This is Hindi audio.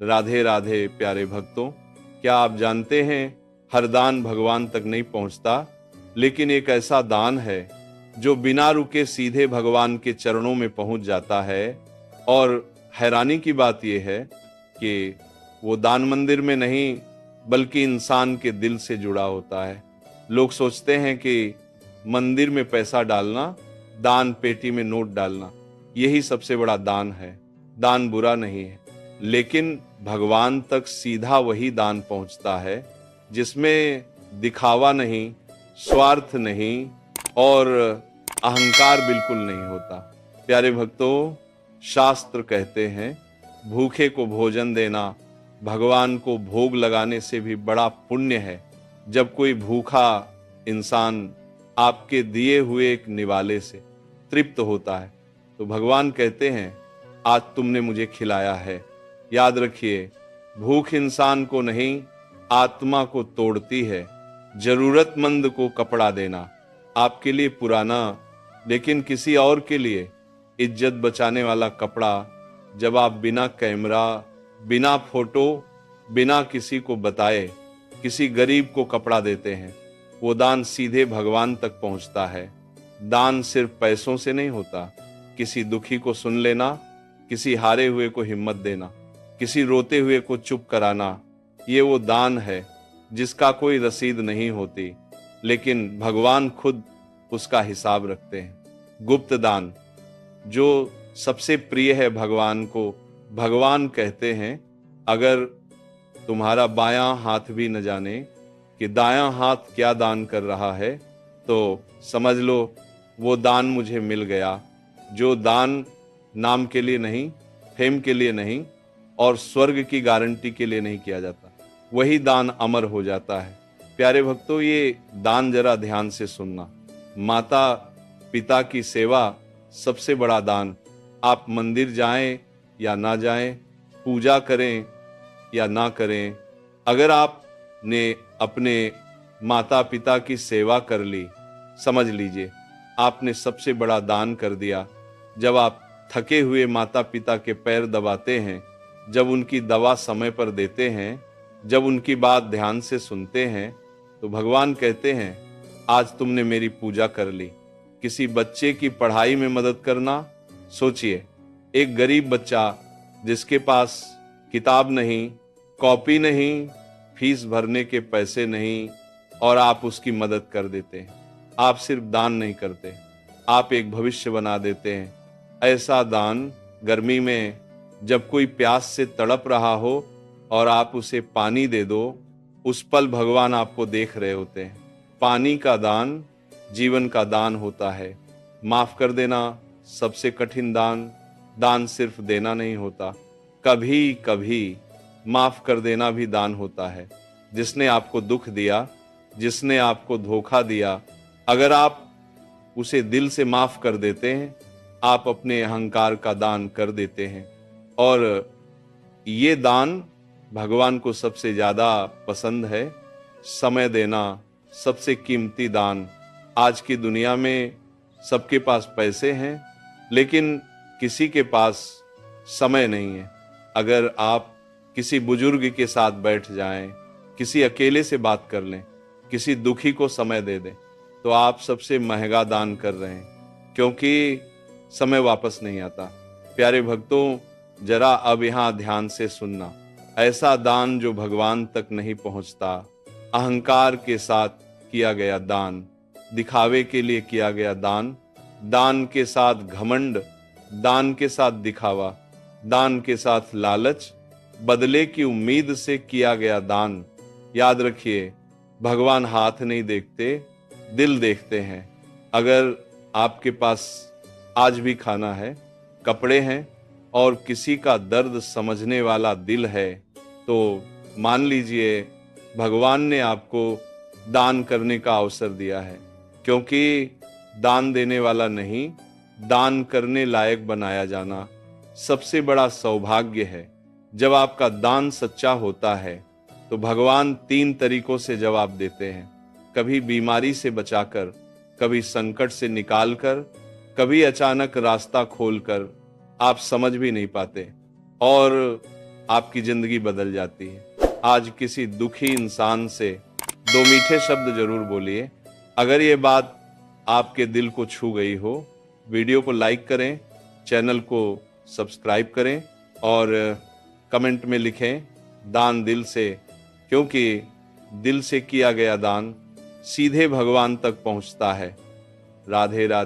राधे राधे प्यारे भक्तों, क्या आप जानते हैं हर दान भगवान तक नहीं पहुंचता, लेकिन एक ऐसा दान है जो बिना रुके सीधे भगवान के चरणों में पहुंच जाता है। और हैरानी की बात यह है कि वो दान मंदिर में नहीं बल्कि इंसान के दिल से जुड़ा होता है। लोग सोचते हैं कि मंदिर में पैसा डालना, दान पेटी में नोट डालना, यही सबसे बड़ा दान है। दान बुरा नहीं है, लेकिन भगवान तक सीधा वही दान पहुंचता है जिसमें दिखावा नहीं, स्वार्थ नहीं और अहंकार बिल्कुल नहीं होता। प्यारे भक्तों, शास्त्र कहते हैं भूखे को भोजन देना भगवान को भोग लगाने से भी बड़ा पुण्य है। जब कोई भूखा इंसान आपके दिए हुए एक निवाले से तृप्त होता है तो भगवान कहते हैं आज तुमने मुझे खिलाया है। याद रखिए, भूख इंसान को नहीं आत्मा को तोड़ती है। जरूरतमंद को कपड़ा देना आपके लिए पुराना लेकिन किसी और के लिए इज्जत बचाने वाला कपड़ा, जब आप बिना कैमरा, बिना फोटो, बिना किसी को बताए किसी गरीब को कपड़ा देते हैं, वो दान सीधे भगवान तक पहुंचता है। दान सिर्फ पैसों से नहीं होता। किसी दुखी को सुन लेना, किसी हारे हुए को हिम्मत देना, किसी रोते हुए को चुप कराना, ये वो दान है जिसका कोई रसीद नहीं होती, लेकिन भगवान खुद उसका हिसाब रखते हैं। गुप्त दान जो सबसे प्रिय है भगवान को, भगवान कहते हैं अगर तुम्हारा बायां हाथ भी न जाने कि दायां हाथ क्या दान कर रहा है तो समझ लो वो दान मुझे मिल गया। जो दान नाम के लिए नहीं, फेम के लिए नहीं और स्वर्ग की गारंटी के लिए नहीं किया जाता, वही दान अमर हो जाता है। प्यारे भक्तों, ये दान जरा ध्यान से सुनना। माता पिता की सेवा सबसे बड़ा दान। आप मंदिर जाएं या ना जाएं, पूजा करें या ना करें, अगर आपने अपने माता पिता की सेवा कर ली, समझ लीजिए आपने सबसे बड़ा दान कर दिया। जब आप थके हुए माता पिता के पैर दबाते हैं, जब उनकी दवा समय पर देते हैं, जब उनकी बात ध्यान से सुनते हैं, तो भगवान कहते हैं आज तुमने मेरी पूजा कर ली। किसी बच्चे की पढ़ाई में मदद करना, सोचिए एक गरीब बच्चा जिसके पास किताब नहीं, कॉपी नहीं, फीस भरने के पैसे नहीं, और आप उसकी मदद कर देते हैं। आप सिर्फ दान नहीं करते, आप एक भविष्य बना देते हैं। ऐसा दान गर्मी में जब कोई प्यास से तड़प रहा हो और आप उसे पानी दे दो, उस पल भगवान आपको देख रहे होते हैं। पानी का दान जीवन का दान होता है। माफ कर देना सबसे कठिन दान। दान सिर्फ देना नहीं होता, कभी कभी माफ कर देना भी दान होता है। जिसने आपको दुख दिया, जिसने आपको धोखा दिया, अगर आप उसे दिल से माफ कर देते हैं, आप अपने अहंकार का दान कर देते हैं। और ये दान भगवान को सबसे ज्यादा पसंद है। समय देना सबसे कीमती दान। आज की दुनिया में सबके पास पैसे हैं, लेकिन किसी के पास समय नहीं है। अगर आप किसी बुजुर्ग के साथ बैठ जाएं, किसी अकेले से बात कर लें, किसी दुखी को समय दे दें, तो आप सबसे महंगा दान कर रहे हैं, क्योंकि समय वापस नहीं आता। प्यारे भक्तों, जरा अब यहाँ ध्यान से सुनना। ऐसा दान जो भगवान तक नहीं पहुंचता, अहंकार के साथ किया गया दान, दिखावे के लिए किया गया दान, दान के साथ घमंड, दान के साथ दिखावा, दान के साथ लालच, बदले की उम्मीद से किया गया दान। याद रखिए, भगवान हाथ नहीं देखते, दिल देखते हैं। अगर आपके पास आज भी खाना है, कपड़े हैं और किसी का दर्द समझने वाला दिल है, तो मान लीजिए भगवान ने आपको दान करने का अवसर दिया है। क्योंकि दान देने वाला नहीं, दान करने लायक बनाया जाना सबसे बड़ा सौभाग्य है। जब आपका दान सच्चा होता है तो भगवान 3 तरीकों से जवाब देते हैं। कभी बीमारी से बचाकर, कभी संकट से निकालकर, कभी अचानक रास्ता खोलकर, आप समझ भी नहीं पाते। और आपकी जिंदगी बदल जाती है। आज किसी दुखी इंसान से 2 मीठे शब्द जरूर बोलिए। अगर ये बात आपके दिल को छू गई हो, वीडियो को लाइक करें, चैनल को सब्सक्राइब करें और कमेंट में लिखें दान दिल से, क्योंकि दिल से किया गया दान सीधे भगवान तक पहुंचता है। राधे राधे।